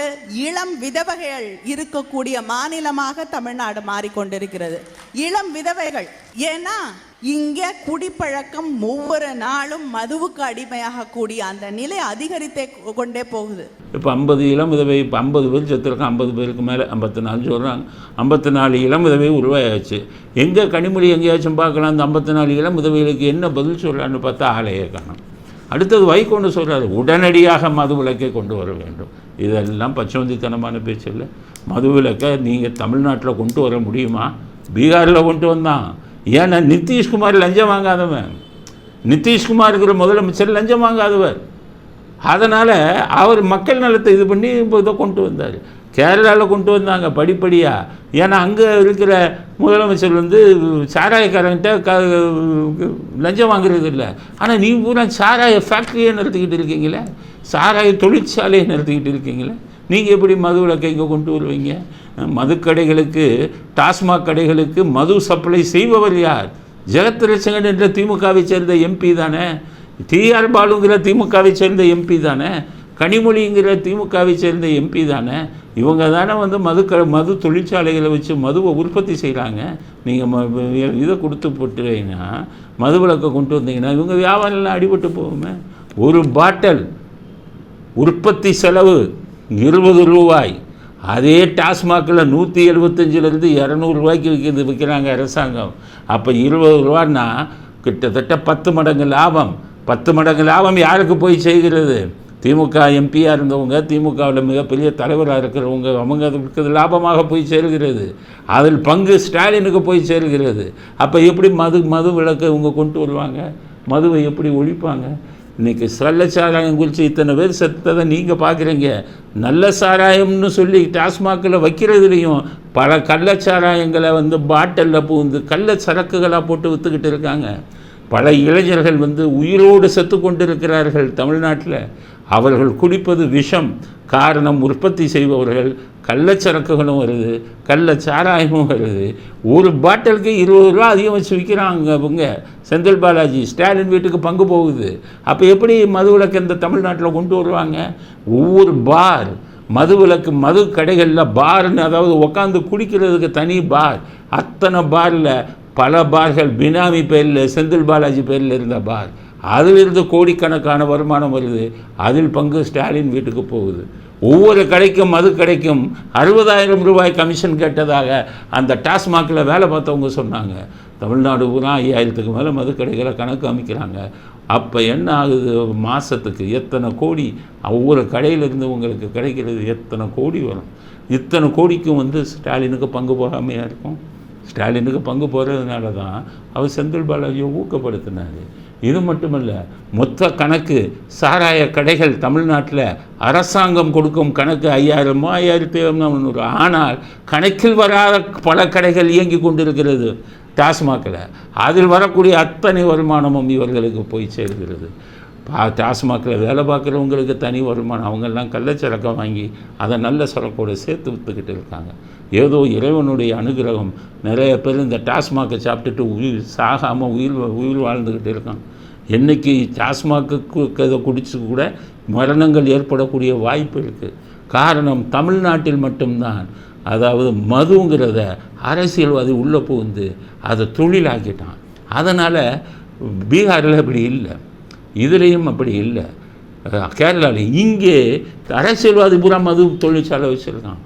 இளம் விதவைகள் இருக்கக்கூடிய மாநிலமாக தமிழ்நாடு மாறிக்கொண்டிருக்கிறது. இளம் விதவைகள், ஏன்னா இங்கே குடிப்பழக்கம் ஒவ்வொரு நாளும் மதுவுக்கு அடிமையாக கூடிய அந்த நிலை அதிகரித்தே கொண்டே போகுது. இப்போ 50 இளம் விதவை, இப்போ 50 பேர் செத்துருக்கான், 50 பேருக்கு மேலே 54 சொல்கிறாங்க. 54 இளம் விதவை உருவாயாச்சு. எங்கே கனிமொழி எங்கேயாச்சும் பார்க்கலாம் அந்த 54 இளம் விதவைகளுக்கு என்ன பதில் சொல்கிறான்னு பார்த்தா ஆளையே காணும். அடுத்தது வைகோன்னு சொல்கிறாரு, உடனடியாக மது விலக்கை கொண்டு வர வேண்டும். இதெல்லாம் பச்சவந்தித்தனமான பேச்சு இல்லை. மது விலக்கை நீங்கள் தமிழ்நாட்டில் கொண்டு வர முடியுமா? பீகாரில் கொண்டு வந்தான். ஏன்னா நிதிஷ்குமார் லஞ்சம் வாங்காதவன், நிதிஷ்குமார் முதலமைச்சர் லஞ்சம் வாங்காதவர். அதனால் அவர் மக்கள் நலத்தை இது பண்ணி இப்போ இதை கொண்டு வந்தார். கேரளாவில் கொண்டு வந்தாங்க படிப்படியாக. ஏன்னா அங்கே இருக்கிற முதலமைச்சர் சாராயக்காரன்ட்ட லஞ்சம் வாங்குறது இல்லை. ஆனால் நீ பூரா சாராய ஃபேக்ட்ரியை நடத்திக்கிட்டு இருக்கீங்களே, சாராய தொழிற்சாலையை நடத்திக்கிட்டு இருக்கீங்களே, நீங்கள் எப்படி மது விலக்கை இங்கே கொண்டு வருவீங்க? மதுக்கடைகளுக்கு, டாஸ்மாக் கடைகளுக்கு மது சப்ளை செய்பவர் யார்? ஜெகத் ரட்சகன் என்ற திமுகவை சேர்ந்த எம்பி தானே, டிஆர் பாலுங்கிற திமுகவை சேர்ந்த எம்பி தானே, கனிமொழிங்கிற திமுகவை சேர்ந்த எம்பி தானே. இவங்க தானே மது தொழிற்சாலைகளை வச்சு மதுவை உற்பத்தி செய்கிறாங்க. நீங்கள் இதை கொடுத்து போட்டுறீங்கன்னா, மது விலக்கை கொண்டு வந்தீங்கன்னா இவங்க வியாபாரம்லாம் அடிபட்டு போகுமே. ஒரு பாட்டில் உற்பத்தி செலவு 20 ரூபாய், அதே டாஸ்மாகில் 175லேருந்து 200 ரூபாய்க்கு விற்கிறாங்க அரசாங்கம். அப்போ 20 ரூபான்னா கிட்டத்தட்ட 10 மடங்கு லாபம். 10 மடங்கு லாபம் யாருக்கு போய் செய்கிறது? திமுக எம்பியாக இருந்தவங்க, திமுகவில் மிகப்பெரிய தலைவராக இருக்கிறவங்க, அவங்க அதுக்கு லாபமாக போய் சேர்கிறது. அதில் பங்கு ஸ்டாலினுக்கு போய் சேர்கிறது. அப்போ எப்படி மது விலக்கை இவங்க கொண்டு வருவாங்க? மதுவை எப்படி ஒழிப்பாங்க? இன்றைக்கி கள்ளச்சாராயம் குறித்து இத்தனை பேர் செத்ததை நீங்கள் பார்க்குறீங்க. நல்ல சாராயம்னு சொல்லி டாஸ்மாகில் வைக்கிறதுலையும் பல கள்ளச்சாராயங்களை பாட்டிலில் பூந்து கள்ள சரக்குகளாக போட்டு விற்றுக்கிட்டு இருக்காங்க. பல இளைஞர்கள் உயிரோடு செத்து கொண்டிருக்கிறார்கள் தமிழ்நாட்டில். அவர்கள் குடிப்பது விஷம். காரணம், உற்பத்தி செய்பவர்கள் கள்ளச்சரக்குகளும் வருது, கள்ளச்சாராயமும் வருது. ஒரு பாட்டிலுக்கு 20 ரூபா அதிகம் வச்சு விற்கிறாங்க அவங்க. செந்தில் பாலாஜி, ஸ்டாலின் வீட்டுக்கு பங்கு போகுது. அப்போ எப்படி மது விலக்கு இந்த தமிழ்நாட்டில் கொண்டு வருவாங்க? ஒவ்வொரு பார் மது விலக்கு, மது கடைகளில் பார்னு, அதாவது உட்காந்து குடிக்கிறதுக்கு தனி பார், அத்தனை பாரில் பல பார்கள் பினாமி பேரில், செந்தில் பாலாஜி பேரில் இருந்த பார், அதிலிருந்து கோடிக்கணக்கான வருமானம் வருது. அதில் பங்கு ஸ்டாலின் வீட்டுக்கு போகுது. ஒவ்வொரு கடைக்கும், மது கடைக்கும் 60,000 ரூபாய் கமிஷன் கேட்டதாக அந்த டாஸ்மாகில் வேலை பார்த்தவங்க சொன்னாங்க. தமிழ்நாடு பூரா 5000க்கு மேலே மது கடைகளை கணக்கு அமைக்கிறாங்க. அப்போ என்ன ஆகுது? மாதத்துக்கு எத்தனை கோடி ஒவ்வொரு கடையிலிருந்து உங்களுக்கு கிடைக்கிறது? எத்தனை கோடி வரும்? இத்தனை கோடிக்கும் ஸ்டாலினுக்கு பங்கு போகாமையாக இருக்கும். ஸ்டாலினுக்கு பங்கு போகிறதுனால தான் அவர் செந்தில் பாலாஜியை ஊக்கப்படுத்தினார். இது மட்டுமல்ல, மொத்த கணக்கு சாராய கடைகள் தமிழ்நாட்டில் அரசாங்கம் கொடுக்கும் கணக்கு 5000 5500. ஆனால் கணக்கில் வராத பல கடைகள் இயங்கி கொண்டிருக்கிறது டாஸ்மாகில். அதில் வரக்கூடிய அத்தனை வருமானமும் இவர்களுக்கு போய் சேர்கிறது. டாஸ்மாகில் வேலை பார்க்குறவங்களுக்கு தனி வருமானம். அவங்கெல்லாம் கள்ளச்சரக்கை வாங்கி அதை நல்ல சரக்கோடு சேர்த்து விற்றுக்கிட்டு இருக்காங்க. ஏதோ இறைவனுடைய அனுகிரகம், நிறைய பேர் இந்த டாஸ்மாகை சாப்பிட்டுட்டு சாகாமல் உயிர் வாழ்ந்துக்கிட்டு இருக்காங்க. என்றைக்கு டாஸ்மாக்கு இதை குடிச்சு கூட மரணங்கள் ஏற்படக்கூடிய வாய்ப்பு இருக்குது. காரணம், தமிழ்நாட்டில் மட்டும்தான் அதாவது மதுங்கிறத அரசியல்வாதி உள்ளே புகுந்து அதை தொழிலாக்கிட்டான். அதனால் பீகாரில் அப்படி இல்லை, இதுலேயும் அப்படி இல்லை, கேரளாவில். இங்கே அரசியல்வாதி பூரா மது தொழிற்சாலை வச்சுருக்கான்.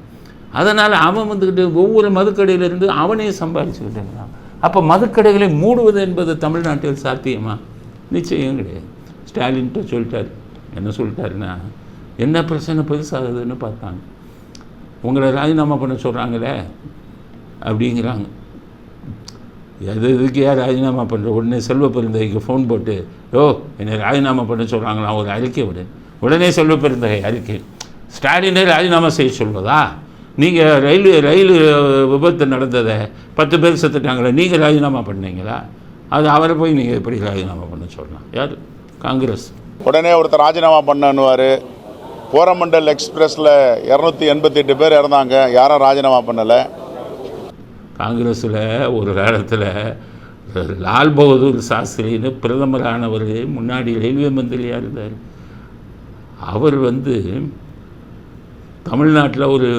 அதனால் அவன் ஒவ்வொரு மதுக்கடையிலிருந்து அவனே சம்பாதிச்சுக்கிட்டு இருக்கான். அப்போ மதுக்கடைகளை மூடுவது என்பது தமிழ்நாட்டில் சாத்தியமா? நிச்சயம் கிடையாது. ஸ்டாலின்கிட்ட சொல்லிட்டார். என்ன சொல்லிட்டாருன்னா, என்ன பிரச்சனை பெருசாகுதுன்னு பார்த்தாங்க. உங்களை ராஜினாமா பண்ண சொல்கிறாங்களே அப்படிங்கிறாங்க. எதுக்கு யார் ராஜினாமா பண்ணுற? உடனே செல்வ பெருந்தகைக்கு ஃபோன் போட்டு, என்னை ராஜினாமா பண்ண சொல்கிறாங்களா, ஒரு அறிக்கை விடு. உடனே செல்வ பெருந்தகை அறிக்கை, ஸ்டாலினை ராஜினாமா செய்ய சொல்வதா? நீங்கள் ரயில் விபத்து நடந்ததை 10 பேர் செத்துட்டாங்களே, நீங்கள் ராஜினாமா பண்ணீங்களா? அது அவரை போய் நீங்கள் எப்படி ராஜினாமா பண்ண சொல்லலாம்? யார்? காங்கிரஸ். உடனே ஒருத்தர் ராஜினாமா பண்ணணுவார். கோரமண்டல் எக்ஸ்பிரஸில் 288 பேர் இறந்தாங்க, யாரும் ராஜினாமா பண்ணலை. காங்கிரஸில் ஒரு காலத்தில் லால் பகதூர் சாஸ்திரின்னு பிரதமரானவர் முன்னாடி ரயில்வே மந்திரியாக இருந்தார். அவர் தமிழ்நாட்டில் ஒரு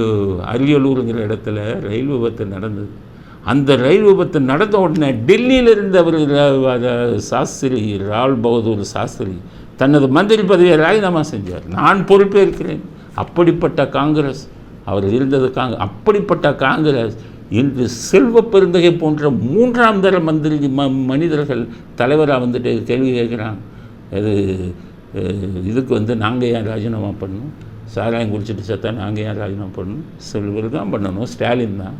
அரியலூருங்கிற இடத்துல ரயில் விபத்து நடந்தது. அந்த ரயில் விபத்து நடந்த உடனே டெல்லியில் இருந்தவர் சாஸ்திரி, லால் பகதூர் சாஸ்திரி தனது மந்திரி பதவியை ராஜினாமா செஞ்சார். நான் பொறுப்பேற்கிறேன். அப்படிப்பட்ட காங்கிரஸ் அவர் இருந்தது. அப்படிப்பட்ட காங்கிரஸ் இன்று செல்வ பெருந்தகை போன்ற 3ஆம் தர மனிதர்கள் தலைவராக வந்துட்டு கேள்வி கேட்குறாங்க. இதுக்கு நாங்கள் ஏன் ராஜினாமா பண்ணணும்? சாராயம் குடிச்சிட்டு செத்தா நாங்கள் ஏன் ராஜினாமா பண்ணணும்? செல்வர் தான் பண்ணணும், ஸ்டாலின் தான்.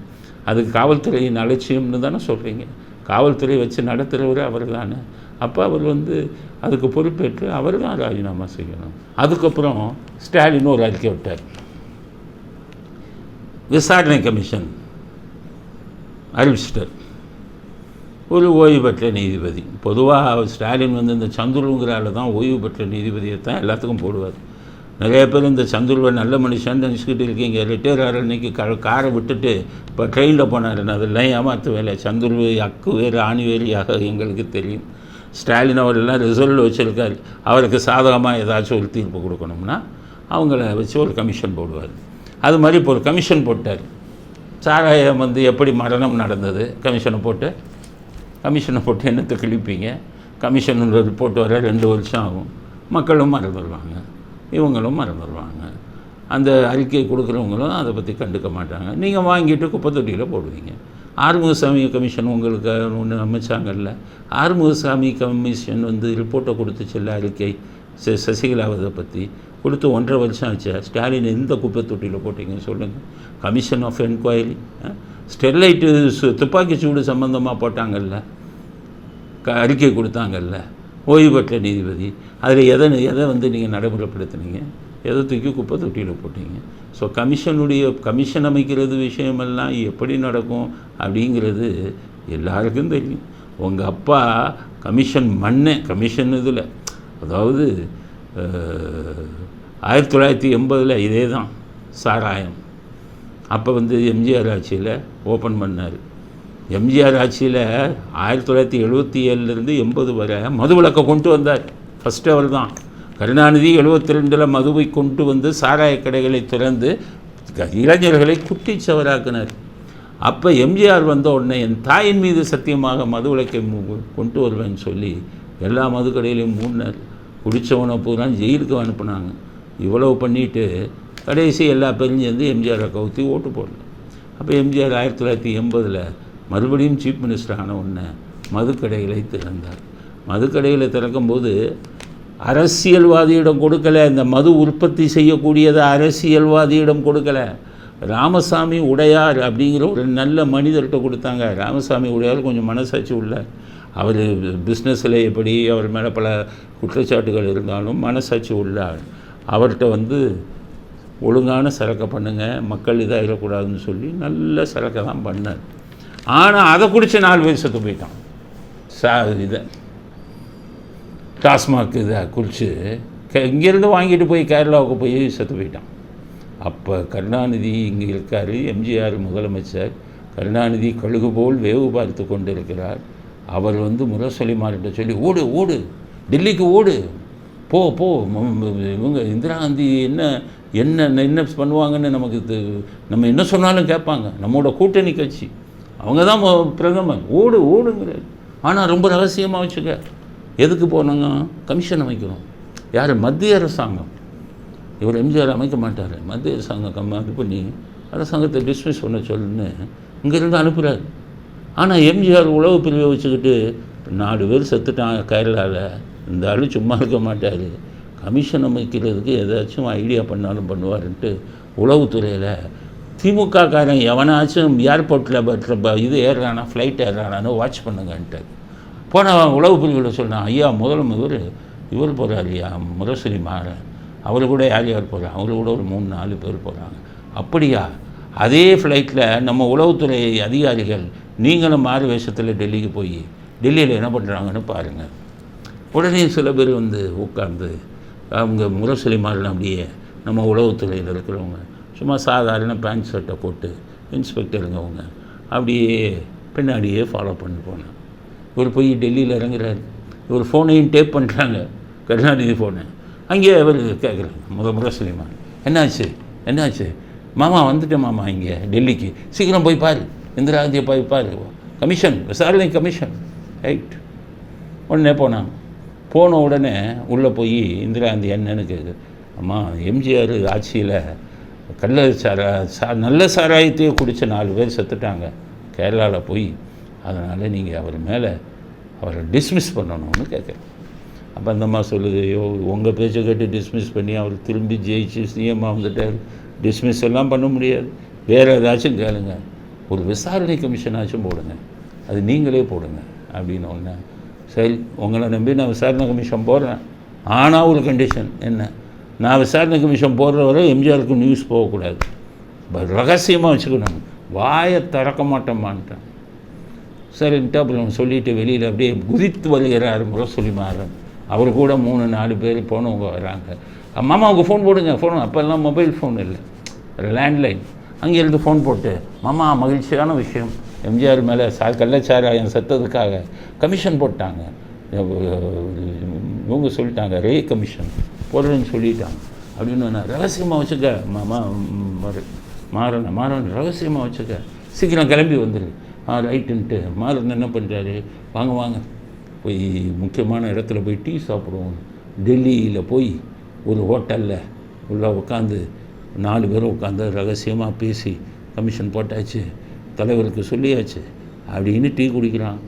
அதுக்கு காவல்துறையின் அலட்சியம்னு தானே சொல்கிறீங்க. காவல்துறை வச்சு நடத்துகிறவர் அவர் தானே. அப்போ அவர் அதுக்கு பொறுப்பேற்று அவர் தான் ராஜினாமா செய்யணும். அதுக்கப்புறம் ஸ்டாலின் ஒரு அறிக்கை விட்டார். விசாரணை கமிஷன் அறிவிச்சிட்டார். ஒரு ஓய்வு பெற்ற நீதிபதி. பொதுவாக ஸ்டாலின் இந்த சந்துருங்கிறால தான் ஓய்வு பெற்ற நீதிபதியை தான் எல்லாத்துக்கும் போடுவார். நிறைய பேர் இந்த சந்துருவை நல்ல மனுஷன் நினச்சிக்கிட்டு இருக்கீங்க. ரிட்டையர் ஆகிற அன்றைக்கி காரை விட்டுட்டு இப்போ ட்ரெயினில் போனார். அதெல்லாம் ஏமாற்று வேலை. சந்துரு அக்கு வேறு ஆணி வேறியாக எங்களுக்கு தெரியும். ஸ்டாலின் அவரெல்லாம் ரிசல்ட் வச்சுருக்காரு. அவருக்கு சாதகமாக ஏதாச்சும் ஒரு தீர்ப்பு கொடுக்கணும்னா அவங்கள வச்சு ஒரு கமிஷன் போடுவார். அது மாதிரி இப்போ ஒரு கமிஷன் போட்டார். சாராயம் எப்படி மரணம் நடந்தது கமிஷனை போட்டு என்னத்தை கிழிப்பீங்க? கமிஷன் ரிப்போர்ட் வர 2 வருஷம் ஆகும். மக்களும் மறந்துடுவாங்க, இவங்களும் மறந்துடுவாங்க. அந்த அறிக்கை கொடுக்குறவங்களும் அதை பற்றி கண்டுக்க மாட்டாங்க. நீங்கள் வாங்கிட்டு குப்பை தொட்டியில் போடுவீங்க. ஆறுமுகசாமி கமிஷன் உங்களுக்கு ஒன்று அமைச்சாங்கல்ல. ஆறுமுகசாமி கமிஷன் ரிப்போர்ட்டை கொடுத்துச்சுல்ல, அறிக்கை சசிகலாவதை பற்றி கொடுத்து 1.5 வருஷம் ஆச்சு. ஸ்டாலின் எந்த குப்பை தொட்டியில் போட்டிங்கன்னு சொல்லுங்கள். கமிஷன் ஆஃப் என்கொயரி, ஸ்டெர்லைட்டு துப்பாக்கி சூடு சம்மந்தமாக போட்டாங்கல்ல, அறிக்கை கொடுத்தாங்கல்ல, ஓய்வு பெற்ற நீதிபதி. அதில் எதை நீங்கள் நடைமுறைப்படுத்தினீங்க? எதை தூக்கி குப்பை தொட்டியில் போட்டீங்க? ஸோ கமிஷன் அமைக்கிறது விஷயமெல்லாம் எப்படி நடக்கும் அப்படிங்கிறது எல்லாருக்கும் தெரியும். உங்கள் அப்பா கமிஷன் இதில், அதாவது 1980 இதே தான் சாராயம். அப்போ எம்ஜிஆர் ஆட்சியில் ஓப்பன் பண்ணார். எம்ஜிஆர் ஆட்சியில் 1977 80 வரை மதுவிலக்கை கொண்டு வந்தார். ஃபஸ்ட்டு அவர் தான். கருணாநிதி 72 மதுவை கொண்டு சாராய கடைகளை திறந்து இளைஞர்களை குட்டிச்சவராக்கினார். அப்போ எம்ஜிஆர் வந்த உடனே என் தாயின் மீது சத்தியமாக மதுவிலக்கை கொண்டு வருவேன்னு சொல்லி எல்லா மது கடையிலையும் மூடினார். குடித்தவனை பூரா ஜெயிலுக்கு அனுப்புனாங்க. இவ்வளவு பண்ணிவிட்டு கடைசி எல்லா பேரும் சேர்ந்து எம்ஜிஆரை கவுத்தி ஓட்டு போடல. அப்போ எம்ஜிஆர் 1980 மறுபடியும் சீஃப் மினிஸ்டர் ஆன உடனே மதுக்கடைகளை திறந்தார். மதுக்கடைகளை திறக்கும்போது அரசியல்வாதியிடம் கொடுக்கலை. இந்த மது உற்பத்தி செய்யக்கூடியதை அரசியல்வாதியிடம் கொடுக்கலை. ராமசாமி உடையார் அப்படிங்கிற ஒரு நல்ல மனிதர்கிட்ட கொடுத்தாங்க. ராமசாமி உடையார் கொஞ்சம் மனசாட்சி உள்ளார். அவர் பிஸ்னஸில் எப்படி அவர் மேலே பல குற்றச்சாட்டுகள் இருந்தாலும் மனசாட்சி உள்ளார். அவர்கிட்ட ஒழுங்கான சரக்கை பண்ணுங்கள், மக்கள் இதாகிடக்கூடாதுன்னு சொல்லி நல்ல சரக்கை தான் பண்ணார். ஆனால் அதை குடித்த 4 பேர் செத்து போயிட்டான். இதை டாஸ்மாக் இதை குடித்து இங்கேருந்து வாங்கிட்டு போய் கேரளாவுக்கு போய் செத்து போயிட்டான். அப்போ கருணாநிதி இங்கே இருக்கார். எம்ஜிஆர் முதலமைச்சர். கருணாநிதி கழுகு போல் வேவு பார்த்து கொண்டு இருக்கிறார். அவர் முரசொலிமார்கிட்ட சொல்லி ஓடு டெல்லிக்கு ஓடு, போ இவங்க இந்திரா காந்தி என்ன பண்ணுவாங்கன்னு நம்ம என்ன சொன்னாலும் கேட்பாங்க. நம்மளோட கூட்டணி கட்சி அவங்க தான் பிரதமர். ஓடுங்கிறார். ஆனால் ரொம்ப ரகசியமாக வச்சுக்க. எதுக்கு போனாங்க? கமிஷன் அமைக்கணும். யார்? மத்திய அரசாங்கம். இவர் எம்ஜிஆர் அமைக்க மாட்டார். மத்திய அரசாங்கம் இது பண்ணி அரசாங்கத்தை டிஸ்மிஸ் பண்ண சொல்லுன்னு இங்கேருந்து அனுப்புகிறார். ஆனால் எம்ஜிஆர் உளவு பிரிவை வச்சுக்கிட்டு 4 பேர் செத்துட்டான் கேரளாவில். இந்த ஆளு சும்மா இருக்க மாட்டார். கமிஷன் அமைக்கிறதுக்கு ஏதாச்சும் ஐடியா பண்ணாலும் பண்ணுவார்ன்ட்டு உளவுத்துறையில் திமுககாரன் எவனாச்சும் ஏர்போர்ட்டில் இது ஏறுறானா, ஃப்ளைட் ஏறுறானான்னு வாட்ச் பண்ணுங்கன்ட்டு போனால் உளவு பிரிவில் சொன்னான். ஐயா முதல்வர் இவர் போகிறார் ஐயா முரசொலி மாறன், அவர் கூட யார் போகிறாங்க? அவரு கூட ஒரு 3-4 பேர் போகிறாங்க. அப்படியா? அதே ஃப்ளைட்டில் நம்ம உளவுத்துறை அதிகாரிகள் நீங்களும் மாறு வேஷத்தில் டெல்லிக்கு போய் டெல்லியில் என்ன பண்ணுறாங்கன்னு பாருங்கள். உடனே சில பேர் உட்கார்ந்து அவங்க முரசொலி மாறன் அப்படியே நம்ம உளவுத்துறையில் இருக்கிறவங்க சும்மா சாதாரண பேண்ட் ஷர்ட்டை போட்டு இன்ஸ்பெக்டருங்க அவங்க அப்படியே பின்னாடியே ஃபாலோ பண்ணி போனேன். இவர் போய் டெல்லியில் இறங்குறாரு. இவர் ஃபோனையும் டேப் பண்ணுறாங்க, கருணாநிதி ஃபோனை. அங்கேயே அவர் கேட்குறாங்க முரசொலி மாறன், என்னாச்சு என்னாச்சு? மாமா வந்துட்டேன் மாமா இங்கே டெல்லிக்கு, சீக்கிரம் போய் பாரு, இந்திரா காந்தியை போய் பாரு, கமிஷன் விசாரணை கமிஷன். ரைட். உடனே போன உடனே உள்ளே போய் இந்திரா காந்தி என்னன்னு கேட்கு, அம்மா எம்ஜிஆர் ஆட்சியில் நல்ல சாராயத்தையே குடித்த 4 பேர் செத்துட்டாங்க கேரளாவில் போய், அதனால் நீங்கள் அவரை டிஸ்மிஸ் பண்ணணும்னு கேட்குறேன். அப்போ அந்த அம்மா சொல்லுது, ஐயோ உங்கள் பேச்சை கேட்டு டிஸ்மிஸ் பண்ணி அவர் திரும்பி ஜெயிச்சு சிஎம்மாக வந்துட்டார், டிஸ்மிஸ் எல்லாம் பண்ண முடியாது, வேறு ஏதாச்சும் கேளுங்க, ஒரு விசாரணை கமிஷனாச்சும் போடுங்க, அது நீங்களே போடுங்க அப்படின்னு ஒன்று. சரி, உங்களை நம்பி நான் விசாரணை கமிஷன் போடுறேன், ஆனால் ஒரு கண்டிஷன் என்ன, நான் விசாரணை கமிஷன் போடுற வரை எம்ஜிஆருக்கு நியூஸ் போகக்கூடாது, ரகசியமாக வச்சுக்கணும், வாயை திறக்க மாட்டோமான்ட்டேன். சரின்ட்டு அப்புறம் சொல்லிவிட்டு வெளியில் அப்படியே குதித்து வருகிறார் முரசொலிமாறன். அவர் கூட 3-4 பேர் போனவங்க வராங்க. மாமாவுக்கு ஃபோன் போடுங்க, ஃபோன் அப்போல்லாம் மொபைல் ஃபோன் இல்லை, லேண்ட்லைன். அங்கேருந்து ஃபோன் போட்டு, மாமா மகிழ்ச்சியான விஷயம், எம்ஜிஆர் மேலே கள்ளச்சாராயம் செத்ததுக்காக கமிஷன் போட்டாங்க, இவங்க சொல்லிட்டாங்க ரே கமிஷன் போடுறேன்னு சொல்லிட்டாங்க அப்படின்னு. நான் ரகசியமாக வச்சுக்க மாமா, மாறன் ரகசியமாக வச்சுக்க, சீக்கிரம் கிளம்பி வந்துடு. ரைட்டுன்ட்டு மாறன் என்ன பண்ணுறாரு, வாங்க போய் முக்கியமான இடத்துல போய் டீ சாப்பிடுவோம். டெல்லியில் போய் ஒரு ஹோட்டலில் உள்ள உட்காந்து 4 பேரும் உட்காந்து ரகசியமாக பேசி கமிஷன் போட்டாச்சு, தலைவருக்கு சொல்லியாச்சு அப்படின்னு டீ குடிக்கிறான்.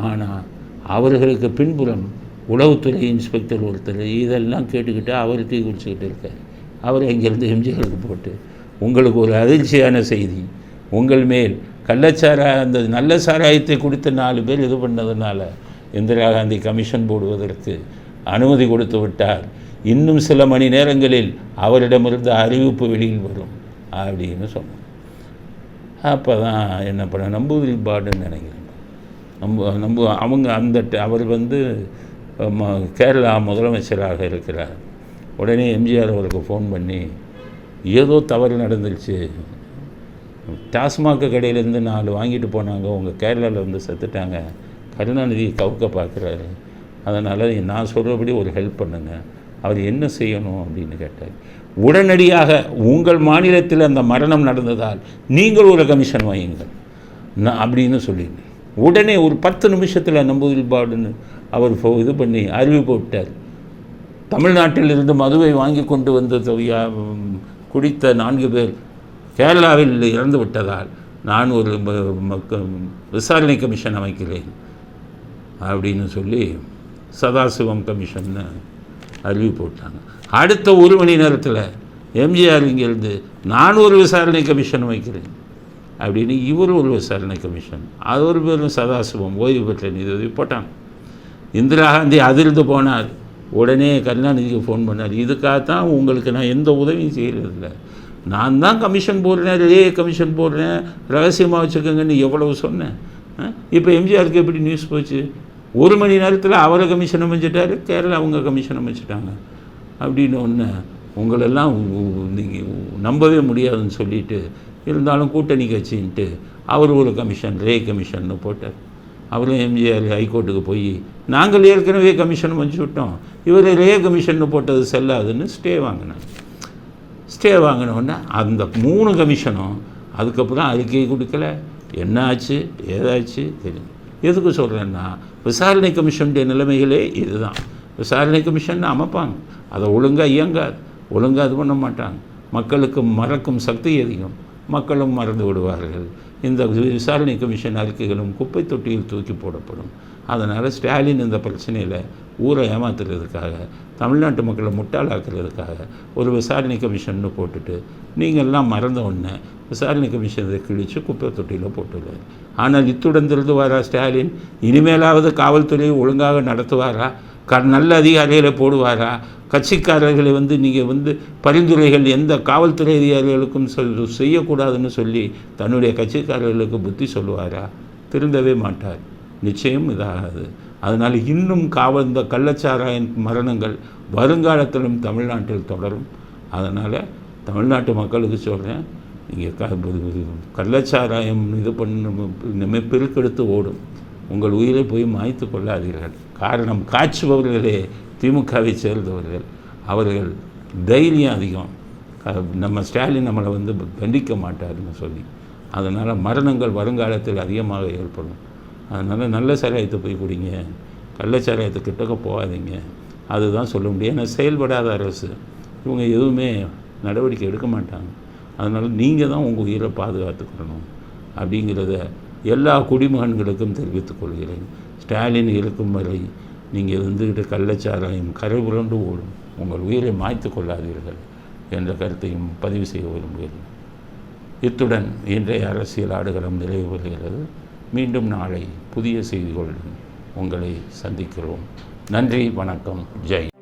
ஆனால் அவர்களுக்கு பின்புறம் உளவுத்துறை இன்ஸ்பெக்டர் ஒருத்தர் இதெல்லாம் கேட்டுக்கிட்டு அவர் டீ குடிச்சிக்கிட்டு இருக்கார். அவர் இங்கேருந்து எம்ஜிஆருக்கு போட்டு, உங்களுக்கு ஒரு அதிர்ச்சியான செய்தி, உங்கள் மேல் அந்த நல்ல சாராயத்தை குடித்த 4 பேர் இது பண்ணதுனால இந்திரா காந்தி கமிஷன் போடுவதற்கு அனுமதி கொடுத்து விட்டார், இன்னும் சில மணி நேரங்களில் அவரிடமிருந்து அறிவிப்பு வெளியில் வரும் அப்படின்னு சொன்னோம். அப்போ தான் என்ன பண்ண நம்பூதிரிபாடுன்னு நினைக்கிறேன், அவர் கேரளா முதலமைச்சராக இருக்கிறார். உடனே எம்ஜிஆர் அவருக்கு ஃபோன் பண்ணி, ஏதோ தவறு நடந்துருச்சு, டாஸ்மாக் கடையிலேருந்து 4 வாங்கிட்டு போனாங்க, உங்கள் கேரளாவில் வந்து செத்துட்டாங்க, கருணாநிதி கவுக்க பார்க்குறாரு, அதனால் நான் சொல்கிறபடி ஒரு ஹெல்ப் பண்ணுங்கள், அவர் என்ன செய்யணும் அப்படின்னு கேட்டார். உடனடியாக உங்கள் மாநிலத்தில் அந்த மரணம் நடந்ததால் நீங்கள் ஒரு கமிஷன் வையுங்கள் அப்படின்னு சொல்லியிருந்தேன். உடனே ஒரு 10 நிமிஷத்தில் நம்பூதிரிபாடுன்னு அவர் இது பண்ணி அறிவிப்பு விட்டார். தமிழ்நாட்டிலிருந்து மதுவை வாங்கி கொண்டு வந்து குடித்த 4 பேர் கேரளாவில் இறந்து விட்டதால் நான் ஒரு விசாரணை கமிஷன் அமைக்கிறேன் அப்படின்னு சொல்லி சதாசிவம் கமிஷன்னு அறிவிப்பு போட்டாங்க. அடுத்த 1 மணி நேரத்தில் எம்ஜிஆர் இங்கேருந்து நான் ஒரு விசாரணை கமிஷன் வைக்கிறேன் அப்படின்னு இவர் ஒரு விசாரணை கமிஷன், அது ஒரு பேரும் சதாசிவம் ஓய்வு பெற்ற நீதிபதி போட்டாங்க. இந்திரா காந்தி அதிர்ந்து போனார். உடனே கருணாநிதிக்கு ஃபோன் பண்ணார், இதுக்காகத்தான் உங்களுக்கு நான் எந்த உதவியும் செய்கிறதில்லை, நான் தான் கமிஷன் போடுறேன், கமிஷன் போடுறேன், ரகசியமாக வச்சுக்கோங்கன்னு எவ்வளவு சொன்னேன். இப்போ எம்ஜிஆருக்கு எப்படி நியூஸ் போச்சு? 1 மணி நேரத்தில் அவரை கமிஷன் அமைச்சிட்டார், கேரளா அவங்க கமிஷன் அமைச்சிட்டாங்க அப்படின்னு ஒன்று. உங்களெல்லாம் நீங்கள் நம்பவே முடியாதுன்னு சொல்லிட்டு இருந்தாலும் கூட்டணி கட்சின்ட்டு அவர் ஒரு கமிஷன் கமிஷன்னு போட்டார். அவரும் எம்ஜிஆர் ஹைகோர்ட்டுக்கு போய் நாங்கள் ஏற்கனவே கமிஷன் வச்சு விட்டோம், இவர் கமிஷன்னு போட்டது செல்லாதுன்னு ஸ்டே வாங்கினோடனே அந்த 3 கமிஷனும் அதுக்கப்புறம் அறிக்கை கொடுக்கல. என்ன ஆச்சு ஏதாச்சு தெரியும். எதுக்கு சொல்கிறேன்னா, விசாரணை கமிஷனுடைய நிலைமைகளே இதுதான். விசாரணை கமிஷன் அமைப்பாங்க, அதை ஒழுங்காக இயங்காது, ஒழுங்காக இது பண்ண மாட்டாங்க, மக்களுக்கு மறக்கும் சக்தி அதிகம், மக்களும் மறந்து விடுவார்கள். இந்த விசாரணை கமிஷன் அறிக்கைகளும் குப்பை தொட்டியில் தூக்கி போடப்படும். அதனால் ஸ்டாலின் இந்த பிரச்சனையில் ஊரை ஏமாத்துறதுக்காக, தமிழ்நாட்டு மக்களை முட்டாளாக்குறதுக்காக ஒரு விசாரணை கமிஷன்னு போட்டுட்டு நீங்கள்லாம் மறந்த உடனே விசாரணை கமிஷனை கிழித்து குப்பை தொட்டியில் போட்டுள்ளார். ஆனால் இத்துடன் திருந்துவாரா ஸ்டாலின்? இனிமேலாவது காவல்துறையை ஒழுங்காக நடத்துவாரா? நல்ல அதிகாரிகளை போடுவாரா? கட்சிக்காரர்களை நீங்கள் பரிந்துரைகள் எந்த காவல்துறை அதிகாரிகளுக்கும் செய்யக்கூடாதுன்னு சொல்லி தன்னுடைய கட்சிக்காரர்களுக்கு புத்தி சொல்லுவாரா? திருந்தவே மாட்டார், நிச்சயம் இதாகாது. அதனால் இன்னும் இந்த கள்ளச்சாராய மரணங்கள் வருங்காலத்திலும் தமிழ்நாட்டில் தொடரும். அதனால் தமிழ்நாட்டு மக்களுக்கு சொல்கிறேன், நீங்கள் கள்ளச்சாராயம் இது பண்ண பெருக்கெடுத்து ஓடும், உங்கள் உயிரை போய் மாய்த்து கொள்ளாதீர்கள். காரணம், காய்ச்சுபவர்களே திமுகவை சேர்ந்தவர்கள், அவர்கள் தைரியம் அதிகம், நம்ம ஸ்டாலின் நம்மளை வந்து தண்டிக்க மாட்டாருன்னு சொல்லி. அதனால் மரணங்கள் வருங்காலத்தில் அதிகமாக ஏற்படும். அதனால் நல்ல சாராயத்தை போய் குடிங்க, கள்ளச்சாராயத்தை கிட்டக்க போகாதீங்க, அதுதான் சொல்ல முடியும். ஏன்னா செயல்படாத அரசு, இவங்க எதுவுமே நடவடிக்கை எடுக்க மாட்டாங்க. அதனால் நீங்கள் தான் உங்கள் உயிரை பாதுகாத்துக்கணும் அப்படிங்கிறத எல்லா குடிமகன்களுக்கும் தெரிவித்துக் கொள்கிறேன். ஸ்டாலின் இருக்கும் வரை நீங்கள் வந்துக்கிட்டு கள்ளச்சாராயம் கரை புரண்டு ஓடும், உங்கள் உயிரை மாய்த்து கொள்ளாதீர்கள் என்ற கருத்தையும் பதிவு செய்ய விரும்புகிறேன். இத்துடன் இன்றைய அரசியல் ஆடுகளம் நிறைவு பெறுகிறது. மீண்டும் நாளை புதிய செய்திகளுடன் உங்களை சந்திக்கிறோம். நன்றி, வணக்கம், ஜெய்.